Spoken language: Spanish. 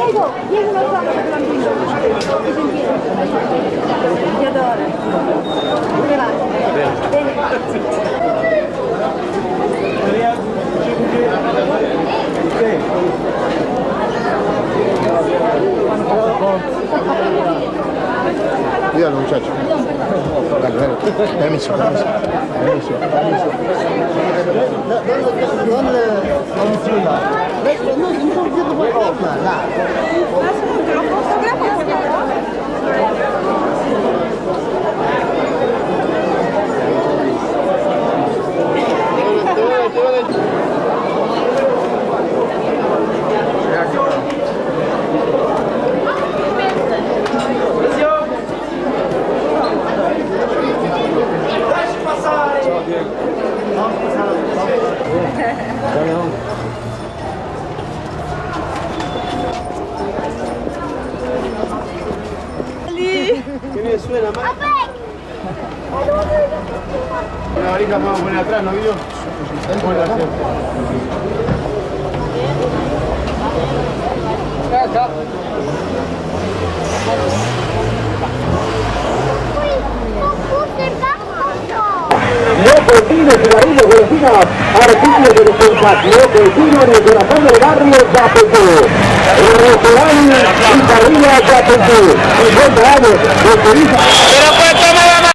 Diego, Diego lo fa per bambino. Ti adoro. Come va? Bene. Cuidado, muchacho. Dale, dale. Permiso, permiso. Permiso. ¿Qué me suena más? Una varita vamos a poner atrás, ¿no, Guido? Acá. No continúe cigarrillos vecinos, artículos de defensa, no continúe en el corazón del barrio Yapetú. El restaurante y parrilla Yapetú, 50 años, de turismo.